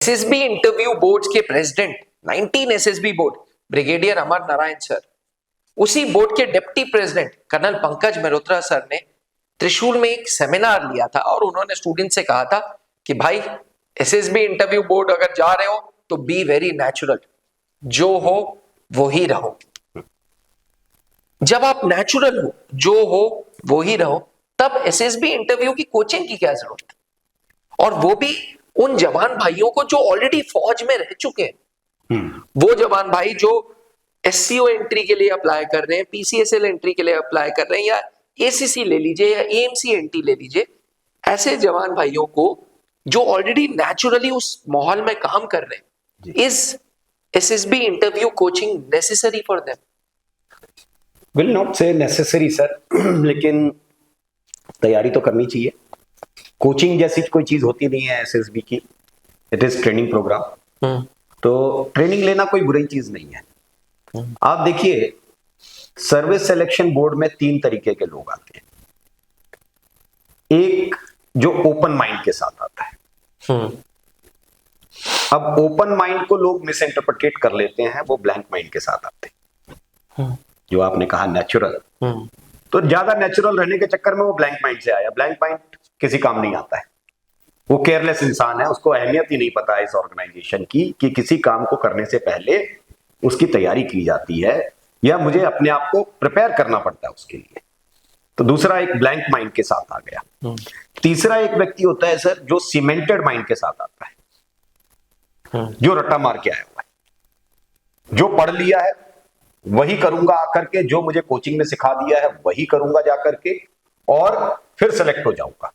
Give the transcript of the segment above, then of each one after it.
SSB interview board के president 19 SSB board brigadier Amar Narayan sir, उसी board के deputy president colonel Pankaj Mehrotra sir ने त्रिशूल में एक सेमिनार लिया था और उन्होंने स्टूडेंट से कहा था कि भाई एसएसबी इंटरव्यू बोर्ड अगर जा रहे हो तो बी वेरी नेचुरल, जो हो वो ही रहो। जब आप नेचुरल हो, जो हो वो ही रहो, तब एसएसबी इंटरव्यू की कोचिंग की क्या जरूरत है? और वो भी उन जवान भाइयों को जो ऑलरेडी फौज में रह चुके हैं। वो जवान भाई जो एससीओ एंट्री के लिए अप्लाई कर रहे हैं, पीसीएसएल एंट्री के लिए अप्लाई कर रहे हैं, या एसीसी ले लीजिए या एएमसी एंट्री ले लीजिए, ऐसे जवान भाइयों को जो ऑलरेडी नेचुरली उस माहौल में काम कर रहे हैं, is SSB interview coaching necessary for them? Will not से नेसेसरी सर, लेकिन तैयारी तो करनी चाहिए। कोचिंग जैसी कोई चीज होती नहीं है एसएसबी की, इट इज ट्रेनिंग प्रोग्राम। तो ट्रेनिंग लेना कोई बुरी चीज नहीं है। आप देखिए, सर्विस सिलेक्शन बोर्ड में 3 तरीके के लोग आते हैं। एक जो ओपन माइंड के साथ आता है। अब ओपन माइंड को लोग मिस इंटरप्रिटेट कर लेते हैं, वो ब्लैंक माइंड के साथ आते हैं। जो आपने कहा नेचुरल, तो ज्यादा नेचुरल रहने के चक्कर में वो ब्लैंक माइंड से आया। ब्लैंक माइंड किसी काम नहीं आता है, वो केयरलेस इंसान है, उसको अहमियत ही नहीं पता है इस ऑर्गेनाइजेशन की कि किसी काम को करने से पहले उसकी तैयारी की जाती है या मुझे अपने आप को प्रिपेयर करना पड़ता है उसके लिए। तो दूसरा एक ब्लैंक माइंड के साथ आ गया। तीसरा एक व्यक्ति होता है सर जो सीमेंटेड माइंड के साथ आता है, जो रट्टा मार के आया हुआ है, जो पढ़ लिया है वही करूंगा आकर के, जो मुझे कोचिंग में सिखा दिया है वही करूंगा जाकर के, और फिर सेलेक्ट हो जाऊंगा।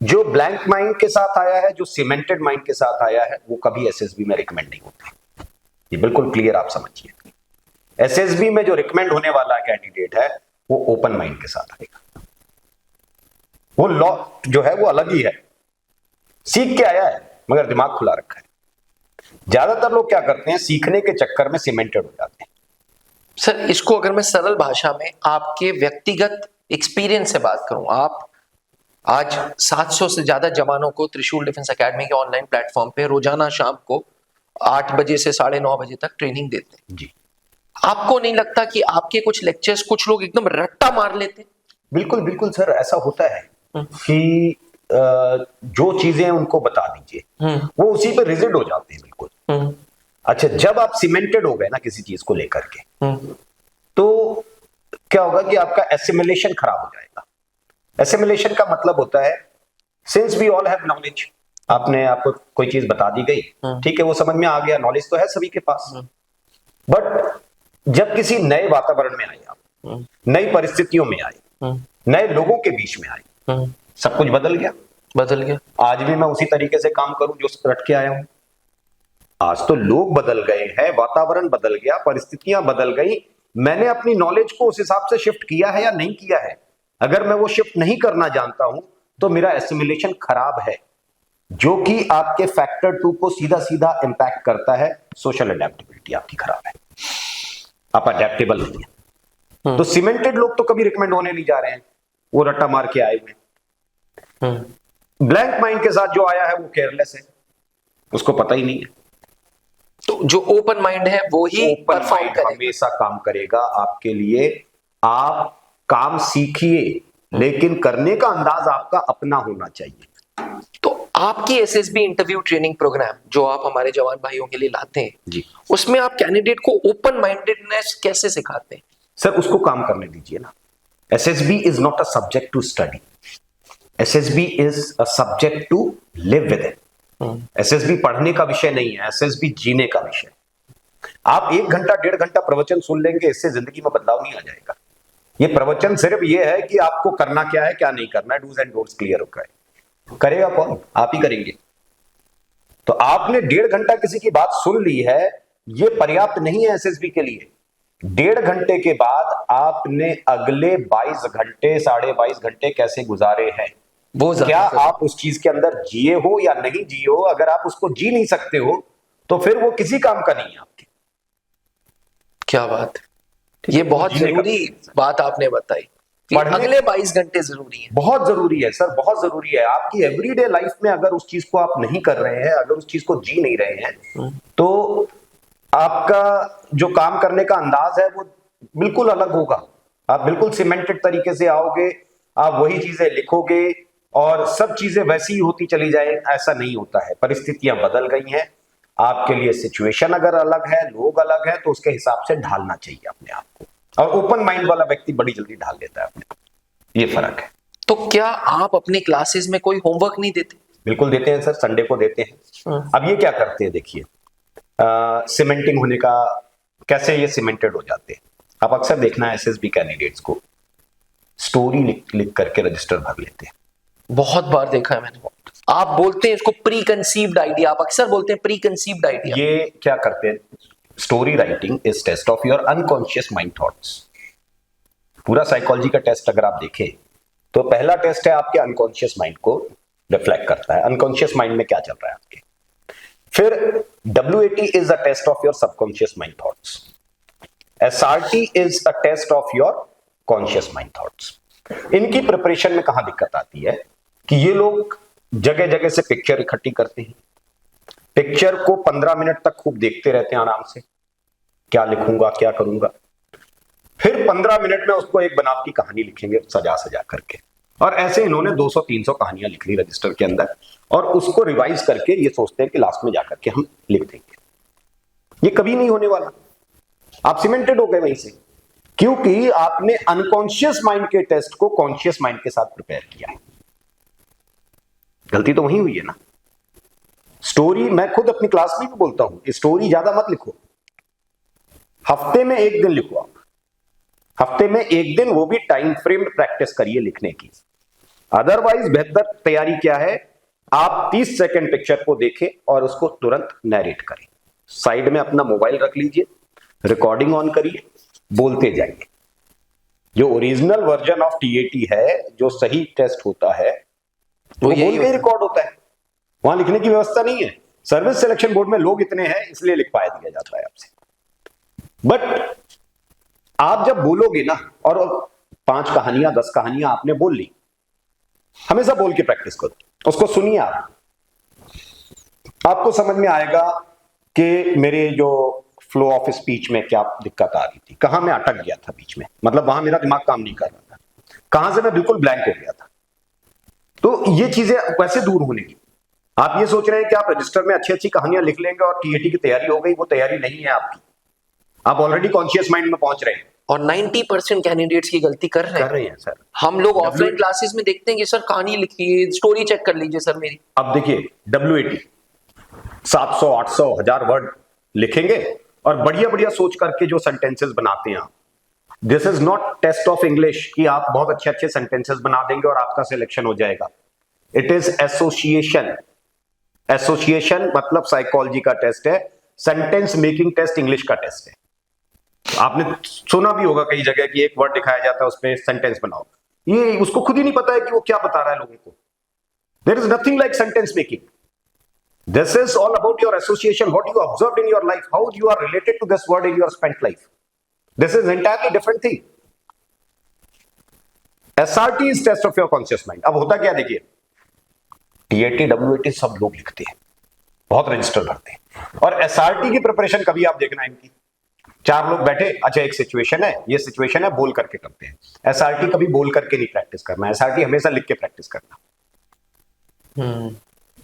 जो ब्लैंक माइंड के साथ आया है, जो सीमेंटेड माइंड के साथ आया है, वो कभी एसएसबी में रिकमेंड नहीं होता। ये बिल्कुल क्लियर आप समझिए। एसएसबी में जो रिकमेंड होने वाला कैंडिडेट है वो ओपन माइंड के साथ आएगा। वो लॉ जो है वो अलग ही है, सीख के आया है मगर दिमाग खुला रखा है। ज्यादातर लोग क्या करते हैं, सीखने के चक्कर में सीमेंटेड हो जाते हैं। सर, इसको अगर मैं सरल भाषा में आपके व्यक्तिगत एक्सपीरियंस से बात करूं, आप आज 700 से ज्यादा जवानों को त्रिशूल डिफेंस एकेडमी के ऑनलाइन प्लेटफॉर्म पे रोजाना शाम को 8 बजे से 9:30 बजे तक ट्रेनिंग देते हैं जी। आपको नहीं लगता कि आपके कुछ लेक्चर्स कुछ लोग एकदम रट्टा मार लेते? बिल्कुल बिल्कुल सर, ऐसा होता है कि जो चीजें उनको बता दीजिए वो उसी पे रिजिड हो जाते हैं बिल्कुल। अच्छा, जब आप सीमेंटेड हो गए ना किसी चीज को लेकर के, तो क्या होगा कि आपका एसिमिलेशन खराब हो जाएगा। एसिमिलेशन का मतलब होता है, since we all have knowledge, आपको कोई चीज बता दी गई, ठीक है, वो समझ में आ गया, नॉलेज तो है सभी के पास। बट जब किसी नए वातावरण में आए आप, नई परिस्थितियों में आए, नए लोगों के बीच में आए, सब कुछ बदल गया। आज भी मैं उसी तरीके से काम करूं जो रट के आया हूं। आज तो लोग बदल गए हैं, वातावरण बदल गया, परिस्थितियां बदल गई। मैंने अपनी नॉलेज को उस हिसाब से शिफ्ट किया है या नहीं किया है? अगर मैं वो शिफ्ट नहीं करना जानता हूं तो मेरा एसिमिलेशन खराब है, जो कि आपके फैक्टर 2 को सीधा सीधा इंपैक्ट करता है। सोशल अडेप्टेबिलिटी आपकी खराब है, आप अडेप्टेबल नहीं है। तो सीमेंटेड लोग तो कभी रिकमेंड होने नहीं जा रहे हैं, वो रट्टा मार के आए हुए। ब्लैंक माइंड के साथ जो आया है वो केयरलेस है, उसको पता ही नहीं है। तो जो ओपन माइंड है वो ही परफॉर्म करेगा, हमेशा काम करेगा आपके लिए। आप काम सीखिए, लेकिन करने का अंदाज आपका अपना होना चाहिए। तो आपकी एसएसबी इंटरव्यू ट्रेनिंग प्रोग्राम जो आप हमारे जवान भाइयों के लिए लाते हैं जी, उसमें आप कैंडिडेट को ओपन माइंडेडनेस कैसे सिखाते हैं? सर, उसको काम करने दीजिए ना। SSB is not a subject to study, SSB is a subject to live with it. SSB पढ़ने का विषय नहीं है, एसएसबी जीने का विषय। आप 1 घंटा 1.5 घंटा प्रवचन सुन लेंगे, इससे जिंदगी में बदलाव नहीं आ जाएगा। ये प्रवचन सिर्फ ये है कि आपको करना क्या है, क्या नहीं करना है, डूज एंड डोंट्स क्लियर हो गए। करेगा कौन? आप ही करेंगे। तो आपने 1.5 घंटा किसी की बात सुन ली है, ये पर्याप्त नहीं है एसएसबी के लिए। 1.5 घंटे के बाद आपने अगले 22 घंटे 22.5 घंटे कैसे गुजारे हैं, वो क्या आप उस चीज के अंदर जिए हो या नहीं जिए हो? अगर आप उसको जी नहीं सकते हो तो फिर वो किसी काम का नहीं है आपके। क्या बात है, ये बहुत जरूरी बात आपने बताई। कि अगले 22 घंटे जरूरी है। बहुत जरूरी है सर, बहुत जरूरी है। आपकी एवरीडे लाइफ में अगर उस चीज को आप नहीं कर रहे हैं, अगर उस चीज को जी नहीं रहे हैं, तो आपका जो काम करने का अंदाज है वो बिल्कुल अलग होगा। आप बिल्कुल सीमेंटेड तरीके से आओगे, आप वही चीजें लिखोगे और सब चीजें वैसी ही होती चली जाए, ऐसा नहीं होता है। परिस्थितियां बदल गई हैं, आपके लिए सिचुएशन अगर अलग है, लोग अलग है, तो उसके हिसाब से ढालना चाहिए अपने आप को। और ओपन माइंड वाला व्यक्ति बड़ी जल्दी ढाल लेता है अपने आप, ये फर्क है। तो क्या आप अपनी क्लासेस में कोई होमवर्क नहीं देते? बिल्कुल देते हैं सर, संडे को देते हैं। अब ये क्या करते हैं, देखिए सीमेंटिंग होने का कैसे ये सीमेंटेड हो जाते हैं। आप अक्सर देखना है एसएसबी कैंडिडेट्स को स्टोरी लिख करके रजिस्टर भर लेते हैं। बहुत बार देखा है मैंने। आप बोलते हैं इसको प्री कंसीव्ड आइडिया, आप अक्सर बोलते हैं प्री कंसीव्ड आइडिया। ये क्या करते हैं, story writing is test of your unconscious mind thoughts. पूरा साइकोलॉजी का टेस्ट अगर आप देखें तो पहला टेस्ट है आपके अनकॉन्शियस माइंड को रिफ्लेक्ट करता है, अनकॉन्शियस माइंड में क्या चल रहा है आपके। फिर WAT is a test of your subconscious mind thoughts. SRT is a test of your conscious mind thoughts. इनकी प्रिपरेशन में कहां दिक्कत आती है कि ये लोग जगह जगह से पिक्चर इकट्ठी करते हैं, पिक्चर को 15 मिनट तक खूब देखते रहते हैं आराम से, क्या लिखूंगा क्या करूंगा। फिर 15 मिनट में उसको एक बनावटी कहानी लिखेंगे सजा सजा करके। और ऐसे इन्होंने 200-300 कहानियां लिख ली रजिस्टर के अंदर, और उसको रिवाइज करके ये सोचते हैं कि लास्ट में जाकर के हम लिख देंगे। ये कभी नहीं होने वाला। आप सीमेंटेड हो गए वहीं से, क्योंकि आपने अनकॉन्शियस माइंड के टेस्ट को कॉन्शियस माइंड के साथ प्रिपेयर किया है। गलती तो वहीं हुई है ना। स्टोरी मैं खुद अपनी क्लास में भी बोलता हूं, स्टोरी ज्यादा मत लिखो, हफ्ते में एक दिन लिखो आप। हफ्ते में एक दिन, वो भी टाइम फ्रेम प्रैक्टिस करिए लिखने की। अदरवाइज बेहतर तैयारी क्या है, आप 30 सेकंड पिक्चर को देखें और उसको तुरंत नैरेट करें। साइड में अपना मोबाइल रख लीजिए, रिकॉर्डिंग ऑन करिए, बोलते जाइए। जो ओरिजिनल वर्जन ऑफ TAT है, जो सही टेस्ट होता है, वो बोल के रिकॉर्ड होता है। वहां लिखने की व्यवस्था नहीं है। सर्विस सिलेक्शन बोर्ड में लोग इतने हैं इसलिए लिखवाया दिया जाता है आपसे। बट आप जब बोलोगे ना, और 5 कहानियां 10 कहानियां आपने बोल ली, हमेशा बोल के प्रैक्टिस करो, उसको सुनिए आप। आपको समझ में आएगा कि मेरे जो फ्लो ऑफ स्पीच में क्या दिक्कत आ रही थी, कहां मैं अटक गया था बीच में, मतलब वहां मेरा दिमाग काम नहीं कर रहा था, कहां से मैं बिल्कुल ब्लैंक हो गया था। तो ये चीजें वैसे दूर होने की। आप ये सोच रहे हैं कि आप रजिस्टर में अच्छी अच्छी कहानियां लिख लेंगे और TAT की तैयारी हो गई, वो तैयारी नहीं है आपकी। आप ऑलरेडी कॉन्शियस माइंड में पहुंच रहे हैं। और 90% कैंडिडेट्स की गलती कर रहे हैं सर। हम लोग ऑफलाइन क्लासेस में देखते हैं कि सर कहानी लिखिए, स्टोरी चेक कर लीजिए सर मेरी। अब देखिए WAT 700 800 1000 वर्ड लिखेंगे और बढ़िया बढ़िया सोच करके जो सेंटेंसेस बनाते हैं आप। This is not test of English कि आप बहुत अच्छे अच्छे सेंटेंसेस बना देंगे और आपका सिलेक्शन हो जाएगा। It is association. एसोसिएशन मतलब साइकोलॉजी का टेस्ट है, सेंटेंस मेकिंग टेस्ट इंग्लिश का टेस्ट है। आपने सुना भी होगा कई जगह कि एक वर्ड दिखाया जाता है, उसमें सेंटेंस बनाओ। ये उसको खुद ही नहीं पता है कि वो क्या बता रहा है लोगों को। There is nothing like sentence making. This is all about your association, what you observed in your life, how you are related to this word in your spent life. This is entirely different thing. SRT is test of your conscious mind. अब होता क्या देखिए, TAT, WAT सब लोग लिखते हैं, बहुत register भरते हैं, और SRT की प्रिपरेशन कभी आप देखना इनकी 4 लोग बैठे, अच्छा एक सिचुएशन है, ये सिचुएशन है, बोल करके करते हैं। SRT कभी बोल करके नहीं प्रैक्टिस करना, SRT हमेशा लिख के प्रैक्टिस करना।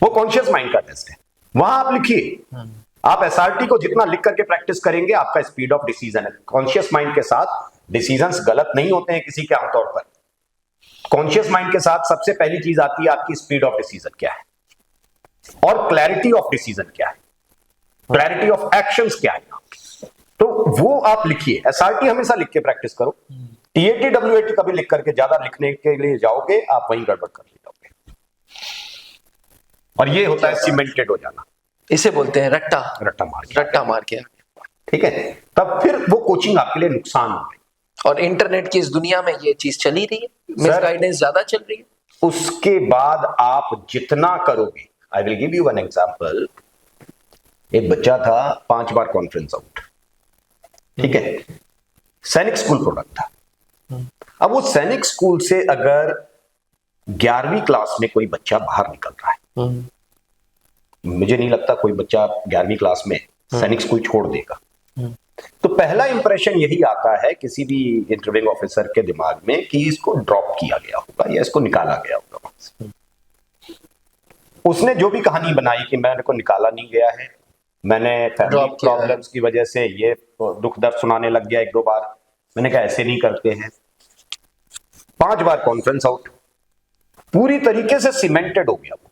वो कॉन्शियस माइंड का टेस्ट है, वहां आप लिखिए। आप SRT को जितना लिख करके प्रैक्टिस करेंगे, आपका स्पीड ऑफ डिसीजन है। कॉन्शियस माइंड के साथ डिसीजंस गलत नहीं होते हैं किसी के आमतौर पर। कॉन्शियस माइंड के साथ सबसे पहली चीज आती है आपकी स्पीड ऑफ डिसीजन क्या है, और क्लैरिटी ऑफ डिसीजन क्या है, क्लैरिटी ऑफ एक्शंस क्या है। तो वो आप लिखिए। SRT हमेशा लिख के प्रैक्टिस करो। TAT, WAT कभी लिख करके ज्यादा लिखने के लिए जाओगे, आप वहीं गड़बड़ कर ले जाओगे। और ये होता है सीमेंटेड हो जाना, इसे बोलते हैं रट्टा मार के। ठीक है, तब फिर वो कोचिंग आपके लिए नुकसान हो गई। और इंटरनेट की इस दुनिया में ये चीज चली रही है, मिसगाइडेंस ज्यादा चल रही है। उसके बाद आप जितना करोगे, I will give you an example. एक बच्चा था 5 बार कॉन्फ्रेंस आउट, ठीक है, सैनिक स्कूल प्रोडक्ट था। अब वो सैनिक स्कूल से अगर 11वीं क्लास में कोई बच्चा बाहर निकल रहा है, मुझे नहीं लगता कोई बच्चा 11वीं क्लास में सैनिक स्कूल छोड़ देगा। तो पहला इंप्रेशन यही आता है किसी भी इंटरव्यूइंग ऑफिसर के दिमाग में कि इसको ड्रॉप किया गया होगा या इसको निकाला गया होगा वहां से। उसने जो भी कहानी बनाई कि मेरे को निकाला नहीं गया है, मैंने फैमिली प्रॉब्लम्स की वजह से ये दुख दर्द सुनाने लग गया 1-2 बार, मैंने कहा ऐसे नहीं करते हैं। 5 बार कॉन्फ्रेंस आउट, पूरी तरीके से सीमेंटेड हो गया वो।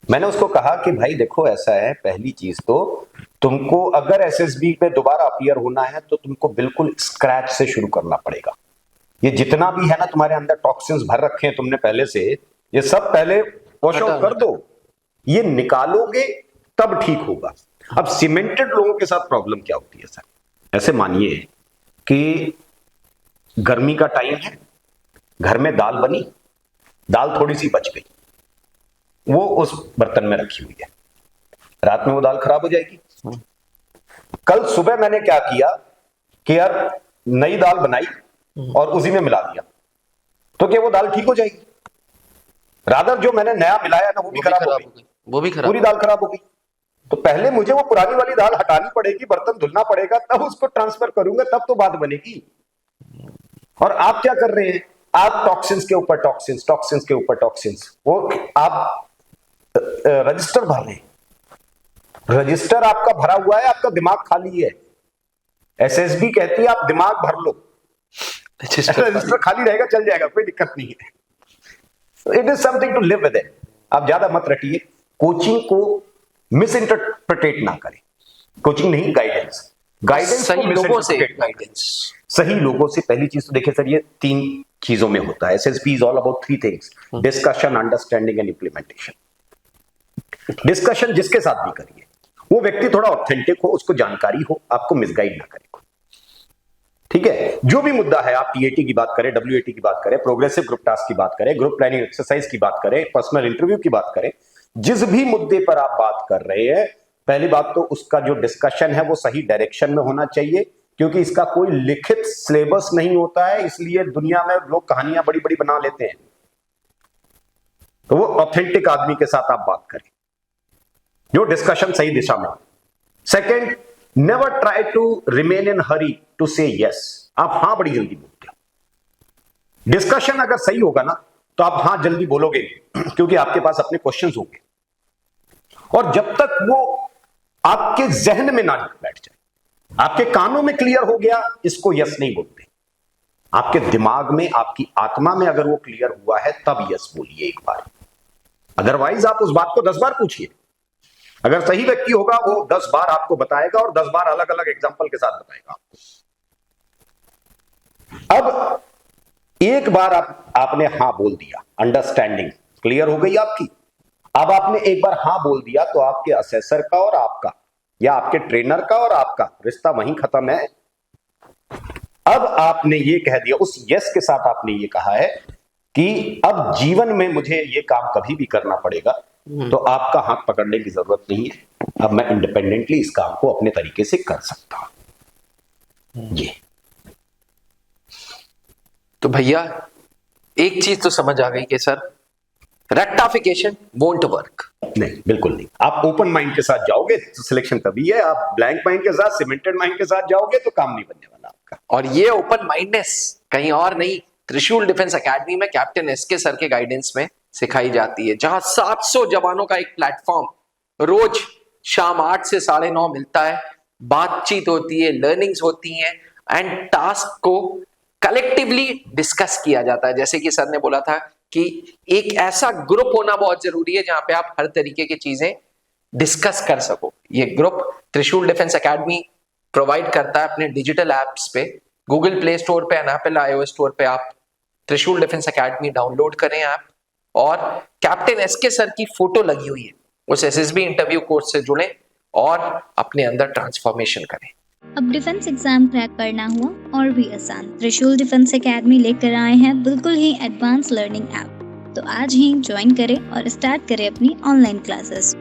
मैंने उसको कहा कि भाई देखो ऐसा है, पहली चीज तो तुमको अगर एसएसबी में दोबारा अपीयर होना है तो तुमको बिल्कुल स्क्रैच से शुरू करना पड़ेगा। ये जितना भी है ना तुम्हारे अंदर टॉक्सिन्स भर रखे हैं तुमने पहले से, ये सब पहले वॉश आउट कर दो, ये निकालोगे तब ठीक होगा। अब सीमेंटेड लोगों के साथ प्रॉब्लम क्या होती है सर, ऐसे मानिए कि गर्मी का टाइम है, घर में दाल बनी, दाल थोड़ी सी बच गई, वो उस बर्तन में रखी हुई है, रात में वो दाल खराब हो जाएगी। कल सुबह मैंने क्या किया कि यार नई दाल बनाई और उसी में मिला दिया, तो क्या वो दाल ठीक हो जाएगी? रादर जो मैंने नया मिलाया ना वो भी खराब हो गई, वो भी खराब, पूरी दाल खराब हो गई। तो पहले मुझे वो पुरानी वाली दाल हटानी पड़ेगी, बर्तन धुलना पड़ेगा, तब उसको ट्रांसफर करूंगा, तब तो बात बनेगी। और आप क्या कर रहे हैं, आप टॉक्सिन्स के ऊपर टॉक्सिन्स, टॉक्सिन्स के ऊपर टॉक्सिन्स, वो आप रजिस्टर भर रहे हैं। रजिस्टर आपका भरा हुआ है, आपका दिमाग खाली है। एसएसबी कहती है आप दिमाग भर लो, रजिस्टर खाली रहेगा, चल जाएगा, कोई दिक्कत नहीं है। It is something to live with it. आप ज्यादा मत रटिए, कोचिंग को मिस इंटरप्रिटेट ना करें। कोचिंग नहीं, गाइडेंस, गाइडेंस सही लोगों से, गाइडेंस सही लोगों से। पहली चीज तो देखिए सर, ये 3 चीजों में होता है। SSB is all about 3 things, discussion, understanding and implementation. Discussion जिसके साथ भी करिए, वो व्यक्ति थोड़ा ऑथेंटिक हो, उसको जानकारी हो, आपको मिसगाइड ना करे, ठीक है। जो भी मुद्दा है, आप टीएटी की बात करें, डब्ल्यूएटी की बात करें, प्रोग्रेसिव ग्रुप टास्क की बात करें, ग्रुप प्लानिंग एक्सरसाइज की बात करें, पर्सनल इंटरव्यू की बात करें, जिस भी मुद्दे पर आप बात कर रहे हैं, पहली बात तो उसका जो डिस्कशन है वो सही डायरेक्शन में होना चाहिए, क्योंकि इसका कोई लिखित सिलेबस नहीं होता है, इसलिए दुनिया में लोग कहानियां बड़ी बड़ी बना लेते हैं। तो वो ऑथेंटिक आदमी के साथ आप बात करें, जो डिस्कशन सही दिशा में हो। Second, never try to remain in hurry to say yes. आप हां बड़ी जल्दी बोलते हो। डिस्कशन अगर सही होगा ना तो आप हां जल्दी बोलोगे, क्योंकि आपके पास अपने क्वेश्चंस होंगे, और जब तक वो आपके जहन में ना बैठ जाए, आपके कानों में क्लियर हो गया, इसको यस नहीं बोलते। आपके दिमाग में, आपकी आत्मा में अगर वो क्लियर हुआ है तब यस बोलिए एक बार, अदरवाइज आप उस बात को 10 बार पूछिए। अगर सही व्यक्ति होगा वो 10 बार आपको बताएगा और 10 बार अलग अलग एग्जाम्पल के साथ बताएगा आपको। अब एक बार आपने हां बोल दिया, अंडरस्टैंडिंग क्लियर हो गई आपकी। अब आपने एक बार हां बोल दिया तो आपके असेसर का और आपका, या आपके ट्रेनर का और आपका रिश्ता वहीं खत्म है। अब आपने ये कह दिया, उस यस के साथ आपने ये कहा है कि अब जीवन में मुझे ये काम कभी भी करना पड़ेगा, तो आपका हाथ पकड़ने की जरूरत नहीं है, अब मैं इंडिपेंडेंटली इस काम को अपने तरीके से कर सकता हूं। ये तो भैया एक चीज तो समझ आ गई कि सर रेक्टिफिकेशन वोंट वर्क। नहीं, बिल्कुल नहीं। आप ओपन माइंड के साथ जाओगे तो सिलेक्शन तभी है, आप ब्लैंक माइंड के साथ, सीमेंटेड माइंड के साथ जाओगे तो काम नहीं बनने वाला आपका। और ये ओपन माइंडनेस कहीं और नहीं, त्रिशूल डिफेंस एकेडमी में कैप्टन एसके सर के गाइडेंस में सिखाई जाती है, जहां 700 जवानों का एक प्लेटफॉर्म रोज शाम 8 से 9:30 मिलता है, बातचीत होती है, लर्निंग्स होती हैं, एंड टास्क को कलेक्टिवली डिस्कस किया जाता है। जैसे कि सर ने बोला था कि एक ऐसा ग्रुप होना बहुत जरूरी है जहां पे आप हर तरीके की चीजें डिस्कस कर सको। ये ग्रुप त्रिशूल डिफेंस एकेडमी प्रोवाइड करता है अपने डिजिटल एप्स पे, गूगल प्ले स्टोर पे एंड एप्पल iOS स्टोर पे आप त्रिशूल डिफेंस एकेडमी डाउनलोड करें ऐप, और कैप्टन एसके सर की फोटो लगी हुई है उस एसएसबी इंटरव्यू कोर्स से जुड़ें और अपने अंदर ट्रांसफॉर्मेशन करें। अब डिफेंस एग्जाम क्रैक करना हुआ और भी आसान, त्रिशूल डिफेंस एकेडमी लेकर आए हैं बिल्कुल ही एडवांस लर्निंग ऐप। तो आज ही ज्वाइन करें और स्टार्ट करें अपनी ऑनलाइन क्लासेस।